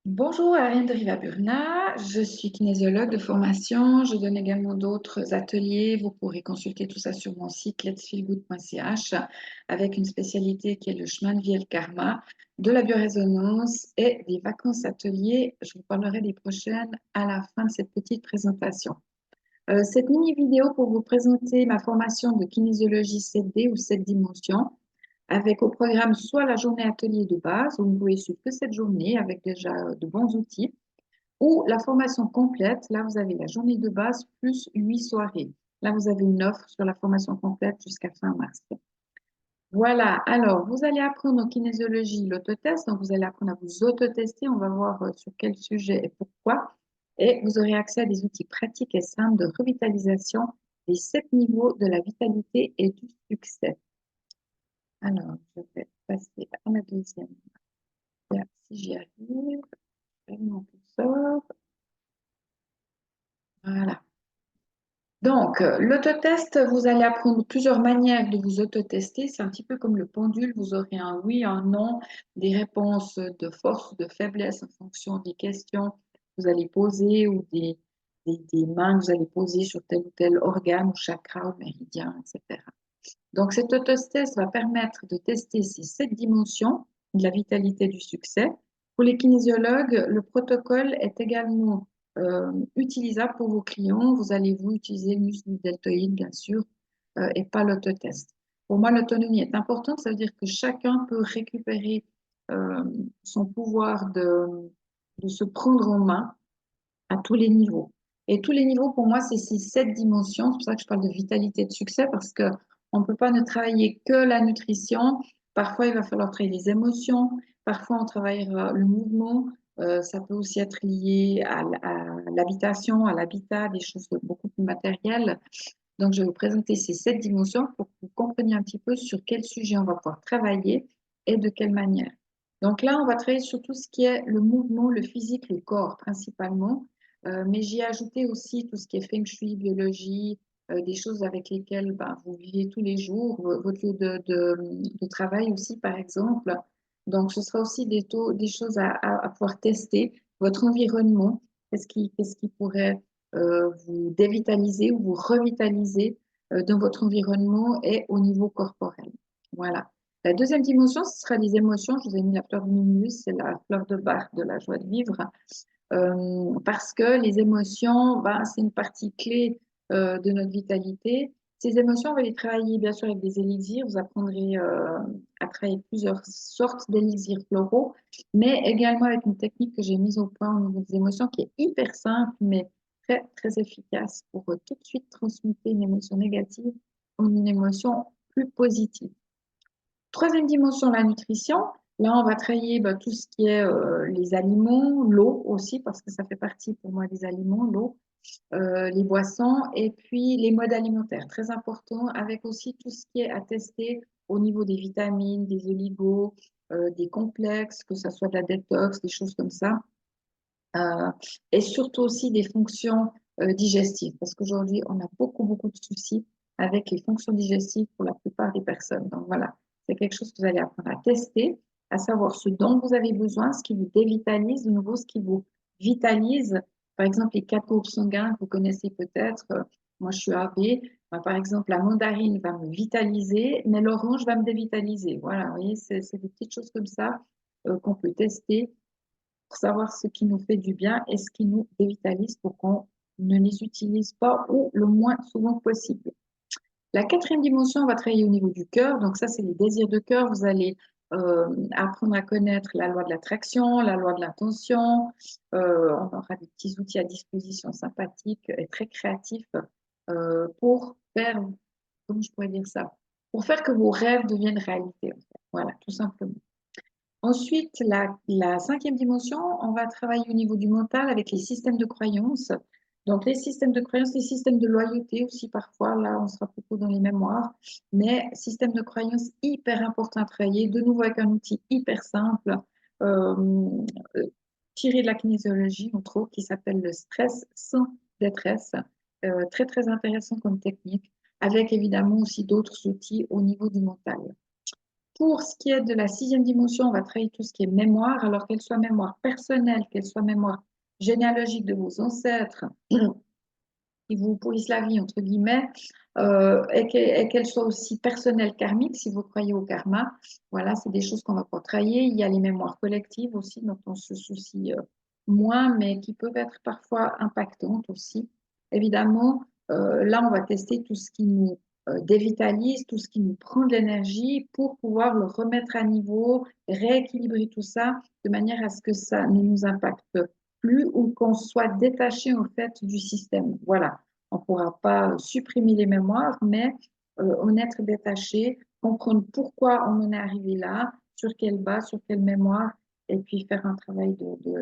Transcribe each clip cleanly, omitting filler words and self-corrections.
Bonjour, Ariane de Rivaburna. Je suis kinésiologue de formation. Je donne également d'autres ateliers. Vous pourrez consulter tout ça sur mon site letsfeelgood.ch avec une spécialité qui est le chemin de vie et le karma, de la biorésonance et des vacances ateliers. Je vous parlerai des prochaines à la fin de cette petite présentation. Cette mini vidéo pour vous présenter ma formation de kinésiologie 7D ou 7 dimensions avec au programme soit la journée atelier de base, où vous pouvez suivre que cette journée avec déjà de bons outils, ou la formation complète. Là, vous avez la journée de base plus 8 soirées. Là, vous avez une offre sur la formation complète jusqu'à fin mars. Voilà, alors vous allez apprendre en kinésiologie l'autotest, donc vous allez apprendre à vous autotester, on va voir sur quel sujet et pourquoi, et vous aurez accès à des outils pratiques et simples de revitalisation des 7 niveaux de la vitalité et du succès. Alors, je vais passer à la deuxième. Là, si j'y arrive, je mon curseur. Voilà. Donc, l'autotest, vous allez apprendre plusieurs manières de vous autotester. C'est un petit peu comme le pendule. Vous aurez un oui, un non, des réponses de force ou de faiblesse en fonction des questions que vous allez poser ou des mains que vous allez poser sur tel ou tel organe ou chakra ou méridien, etc. Donc, cet autotest va permettre de tester ces 7 dimensions de la vitalité du succès. Pour les kinésiologues, le protocole est également utilisable pour vos clients. Vous allez vous utiliser le muscle du deltoïde, bien sûr, et pas l'autotest. Pour moi, l'autonomie est importante. Ça veut dire que chacun peut récupérer euh, son pouvoir de se prendre en main à tous les niveaux. Et tous les niveaux, pour moi, c'est ces 7 dimensions. C'est pour ça que je parle de vitalité de succès, parce que on ne peut pas ne travailler que la nutrition. Parfois, il va falloir travailler les émotions. Parfois, on travaillera le mouvement. Ça peut aussi être lié à l'habitation, à l'habitat, des choses beaucoup plus matérielles. Donc, je vais vous présenter ces 7 dimensions pour que vous compreniez un petit peu sur quel sujet on va pouvoir travailler et de quelle manière. Donc là, on va travailler sur tout ce qui est le mouvement, le physique, le corps principalement. Mais j'y ai ajouté aussi tout ce qui est feng shui, biologie, des choses avec lesquelles ben, vous vivez tous les jours, votre lieu de travail aussi, par exemple. Donc, ce sera aussi des choses à pouvoir tester. Votre environnement, qu'est-ce qui pourrait vous dévitaliser ou vous revitaliser dans votre environnement et au niveau corporel. Voilà. La deuxième dimension, ce sera les émotions. Je vous ai mis la fleur de Mimulus, c'est la fleur de Bach de la joie de vivre. Parce que les émotions, ben, c'est une partie clé de notre vitalité. Ces émotions, on va les travailler bien sûr avec des élixirs. Vous apprendrez à travailler plusieurs sortes d'élixirs floraux, mais également avec une technique que j'ai mise au point au niveau des émotions qui est hyper simple, mais très, très efficace pour tout de suite transmuter une émotion négative en une émotion plus positive. Troisième dimension, la nutrition. Là, on va travailler bah, tout ce qui est les aliments, l'eau aussi, parce que ça fait partie pour moi des aliments, l'eau, les boissons et puis les modes alimentaires, très important, avec aussi tout ce qui est à tester au niveau des vitamines, des oligos, des complexes, que ce soit de la détox, des choses comme ça. Euh, et surtout aussi des fonctions digestives, parce qu'aujourd'hui, on a beaucoup, beaucoup de soucis avec les fonctions digestives pour la plupart des personnes. Donc voilà, c'est quelque chose que vous allez apprendre à tester, à savoir ce dont vous avez besoin, ce qui vous dévitalise, de nouveau, ce qui vous vitalise. Par exemple, les quatre groupes sanguins que vous connaissez peut-être. Moi, je suis AB. Par exemple, la mandarine va me vitaliser, mais l'orange va me dévitaliser. Voilà, vous voyez, c'est des petites choses comme ça qu'on peut tester pour savoir ce qui nous fait du bien et ce qui nous dévitalise pour qu'on ne les utilise pas ou le moins souvent possible. La quatrième dimension, on va travailler au niveau du cœur. Donc ça, c'est les désirs de cœur. Vous allez apprendre à connaître la loi de l'attraction, la loi de l'intention. On aura des petits outils à disposition sympathiques et très créatifs pour faire, comment je pourrais dire ça, pour faire que vos rêves deviennent réalité. En fait. Voilà, tout simplement. Ensuite, la cinquième dimension, on va travailler au niveau du mental avec les systèmes de croyances. Donc, les systèmes de croyances, les systèmes de loyauté aussi parfois, là, on sera plutôt dans les mémoires, mais système de croyances hyper important à travailler, de nouveau avec un outil hyper simple, euh, euh, tiré de la kinésiologie, entre autres, qui s'appelle le stress sans détresse. Très, très intéressant comme technique, avec évidemment aussi d'autres outils au niveau du mental. Pour ce qui est de la sixième dimension, on va travailler tout ce qui est mémoire, alors qu'elle soit mémoire personnelle, qu'elle soit mémoire généalogique de vos ancêtres, qui vous pourrissent la vie, entre guillemets, et qu'elle soit aussi personnelle karmique, si vous croyez au karma. Voilà, c'est des choses qu'on va pouvoir travailler. Il y a les mémoires collectives aussi, dont on se soucie moins, mais qui peuvent être parfois impactantes aussi. Évidemment, là, on va tester tout ce qui nous dévitalise, tout ce qui nous prend de l'énergie pour pouvoir le remettre à niveau, rééquilibrer tout ça de manière à ce que ça ne nous impacte plus ou qu'on soit détaché en fait du système. Voilà, on ne pourra pas supprimer les mémoires, mais en être détaché, comprendre pourquoi on en est arrivé là, sur quelle base, sur quelle mémoire, et puis faire un travail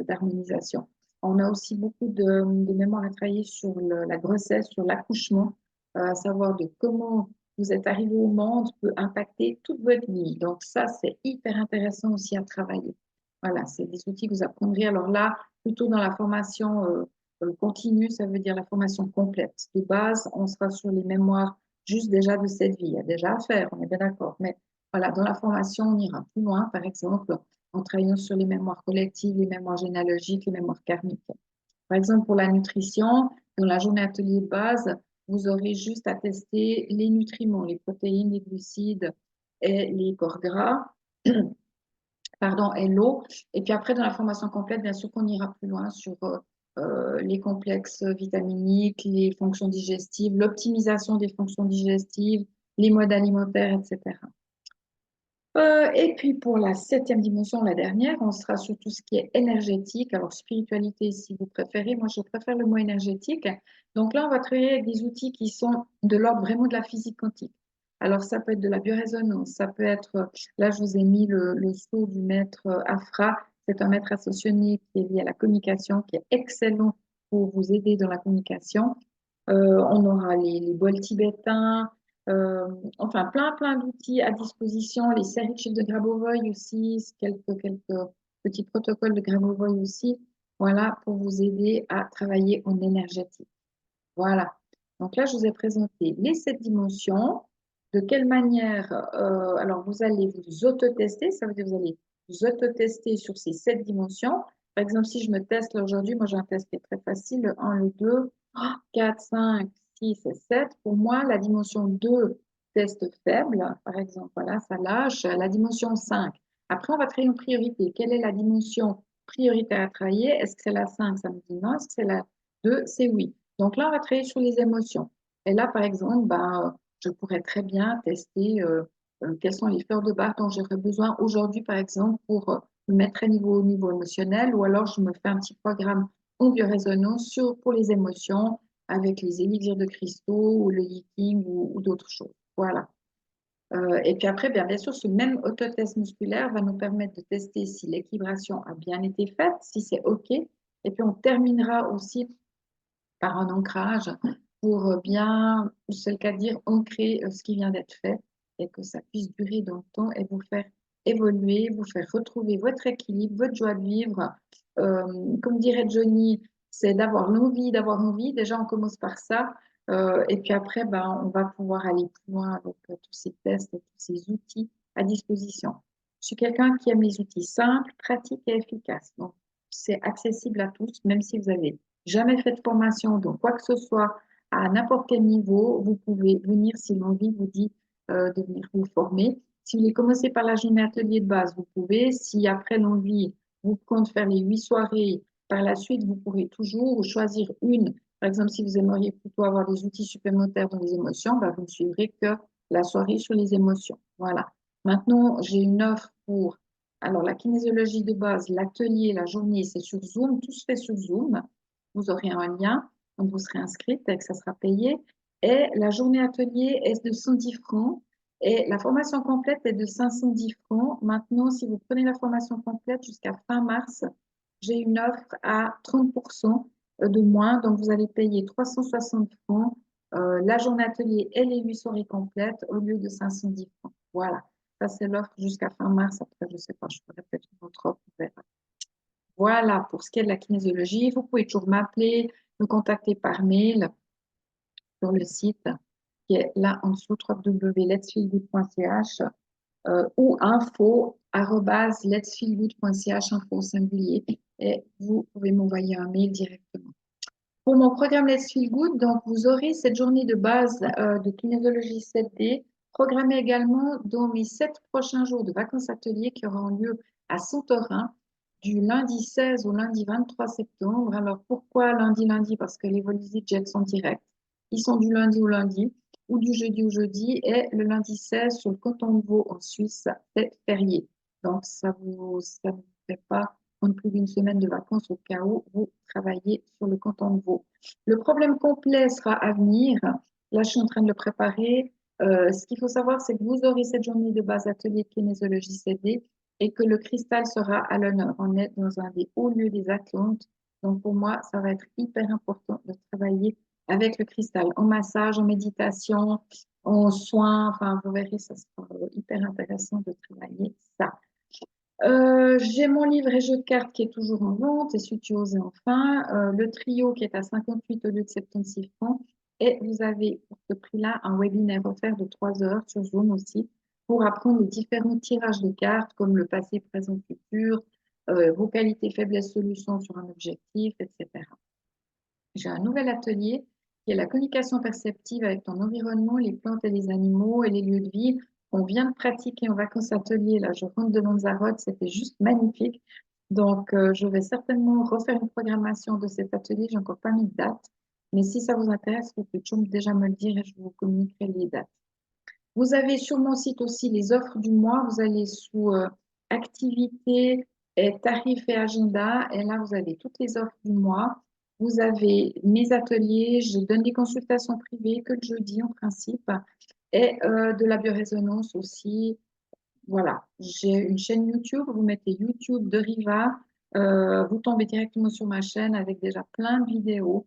d'harmonisation. On a aussi beaucoup de mémoires à travailler sur la grossesse, sur l'accouchement, à savoir de comment vous êtes arrivé au monde peut impacter toute votre vie. Donc ça, c'est hyper intéressant aussi à travailler. Voilà, c'est des outils que vous apprendrez. Alors là, plutôt dans la formation continue, ça veut dire la formation complète. De base, on sera sur les mémoires juste déjà de cette vie. Il y a déjà à faire, on est bien d'accord. Mais voilà, dans la formation, on ira plus loin, par exemple, en travaillant sur les mémoires collectives, les mémoires généalogiques, les mémoires karmiques. Par exemple, pour la nutrition, dans la journée atelier de base, vous aurez juste à tester les nutriments, les protéines, les glucides et les corps gras. Pardon, et l'eau. Et puis après, dans la formation complète, bien sûr qu'on ira plus loin sur les complexes vitaminiques, les fonctions digestives, l'optimisation des fonctions digestives, les modes alimentaires, etc. Et puis pour la septième dimension, la dernière, on sera sur tout ce qui est énergétique. Alors spiritualité, si vous préférez, moi je préfère le mot énergétique. Donc là, on va travailler avec des outils qui sont de l'ordre vraiment de la physique quantique. Alors ça peut être de la biorésonance, ça peut être, là je vous ai mis le sceau du maître Afra, c'est un maître ascensionné qui est lié à la communication, qui est excellent pour vous aider dans la communication. On aura les bols tibétains, euh, enfin plein d'outils à disposition, les séries de chiffres de Grabovoi aussi, quelques petits protocoles de Grabovoi aussi, voilà, pour vous aider à travailler en énergétique. Voilà. Donc là, je vous ai présenté les sept dimensions. De quelle manière, alors vous allez vous auto-tester, ça veut dire que vous allez vous auto-tester sur ces sept dimensions. Par exemple, si je me teste là aujourd'hui, moi j'ai un test qui est très facile, le 1, le 2, 4, 5, 6 et 7. Pour moi, la dimension 2, test faible, par exemple, voilà, ça lâche. La dimension 5. Après, on va créer une priorité. Quelle est la dimension prioritaire à travailler? Est-ce que c'est la 5? Ça me dit non. Est-ce que c'est la 2? C'est oui. Donc là, on va travailler sur les émotions. Et là, par exemple, ben, je pourrais très bien tester quelles sont les fleurs de bar dont j'aurais besoin aujourd'hui, par exemple, pour me mettre à niveau, au niveau émotionnel, ou alors je me fais un petit programme en biorésonance pour les émotions avec les élixirs de cristaux ou le yiking ou d'autres choses. Voilà. Et puis après, bien sûr, ce même autotest musculaire va nous permettre de tester si l'équilibration a bien été faite, si c'est OK. Et puis on terminera aussi par un ancrage pour bien, c'est le cas de dire, ancrer ce qui vient d'être fait et que ça puisse durer dans le temps et vous faire évoluer, vous faire retrouver votre équilibre, votre joie de vivre. Comme dirait Johnny, c'est d'avoir l'envie, d'avoir envie. Déjà, on commence par ça. Et puis après, ben, on va pouvoir aller plus loin avec tous ces tests et tous ces outils à disposition. Je suis quelqu'un qui aime les outils simples, pratiques et efficaces. Donc, c'est accessible à tous, même si vous avez jamais fait de formation, donc quoi que ce soit, à n'importe quel niveau, vous pouvez venir si l'envie vous dit de venir vous former. Si vous voulez commencer par la journée atelier de base, vous pouvez. Si après l'envie vous compte faire les 8 soirées, par la suite, vous pourrez toujours choisir une. Par exemple, si vous aimeriez plutôt avoir des outils supplémentaires dans les émotions, bah, vous ne suivrez que la soirée sur les émotions. Voilà. Maintenant, j'ai une offre pour alors, la kinésiologie de base, l'atelier, la journée, c'est sur Zoom, tout se fait sur Zoom. Vous aurez un lien, donc vous serez inscrite et que ça sera payé. Et la journée atelier est de 110 francs et la formation complète est de 510 francs. Maintenant, si vous prenez la formation complète jusqu'à fin mars, j'ai une offre à 30% de moins, donc vous allez payer 360 francs la journée atelier et les 8 soirées complètes au lieu de 510 francs. Voilà, ça c'est l'offre jusqu'à fin mars. Après, je ne sais pas, je ferai peut-être une autre offre. On verra. Voilà, pour ce qui est de la kinésiologie, vous pouvez toujours m'appeler, me contacter par mail sur le site qui est là en dessous, www.letsfeelgood.ch. ou info@letsfeelgood.ch, info au singulier, et vous pouvez m'envoyer un mail directement. Pour mon programme Let's Feel Good, donc vous aurez cette journée de base de kinésiologie 7D, programmée également dans mes 7 prochains jours de vacances ateliers qui auront lieu à Santorin du lundi 16 au lundi 23 septembre. Alors pourquoi lundi? Parce que les vols EasyJet sont directs. Ils sont du lundi au lundi ou du jeudi au jeudi, et le lundi 16 sur le canton de Vaud en Suisse, c'est férié. Donc ça vous fait pas prendre plus d'une semaine de vacances au cas où vous travaillez sur le canton de Vaud. Le problème complet sera à venir. Là, je suis en train de le préparer. Ce qu'il faut savoir, c'est que vous aurez cette journée de base atelier de kinésiologie CD et que le cristal sera à l'honneur. On est dans un des hauts lieux des Atlantes. Donc, pour moi, ça va être hyper important de travailler avec le cristal en massage, en méditation, en soins. Enfin, vous verrez, ça sera hyper intéressant de travailler ça. J'ai mon livre et jeu de cartes qui est toujours en vente, et celui que tu osais enfin. Le trio qui est à 58 au lieu de 76 francs. Et vous avez pour ce prix-là un webinaire offert de 3 heures sur Zoom aussi pour apprendre les différents tirages de cartes comme le passé, présent, futur, vos qualités, faiblesses, solutions sur un objectif, etc. J'ai un nouvel atelier qui est la communication perceptive avec ton environnement, les plantes et les animaux et les lieux de vie. On vient de pratiquer en vacances atelier. Là, je rentre de Lanzarote, c'était juste magnifique. Donc, je vais certainement refaire une programmation de cet atelier. J'ai encore pas mis de date. Mais si ça vous intéresse, vous pouvez toujours déjà me le dire et je vous communiquerai les dates. Vous avez sur mon site aussi les offres du mois. Vous allez sous activités, et tarifs et agenda. Et là, vous avez toutes les offres du mois. Vous avez mes ateliers. Je donne des consultations privées que le jeudi en principe. Et de la biorésonance aussi. Voilà. J'ai une chaîne YouTube. Vous mettez YouTube de Riva. Vous tombez directement sur ma chaîne avec déjà plein de vidéos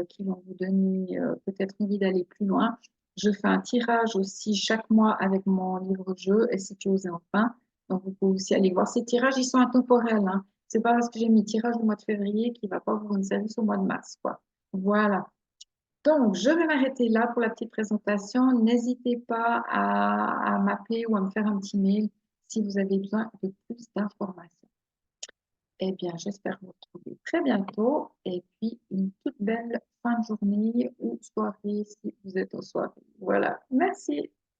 qui vont vous donner peut-être envie d'aller plus loin. Je fais un tirage aussi chaque mois avec mon livre-jeu et si tu osais enfin. Donc, vous pouvez aussi aller voir ces tirages. Ils sont intemporels, hein. C'est pas parce que j'ai mis tirage au mois de février qu'il va pas vous rendre service au mois de mars, quoi. Voilà. Donc, je vais m'arrêter là pour la petite présentation. N'hésitez pas à m'appeler ou à me faire un petit mail si vous avez besoin de plus d'informations. Eh bien, j'espère vous retrouver très bientôt et puis une toute belle fin de journée ou soirée si vous êtes en soirée. Voilà, merci.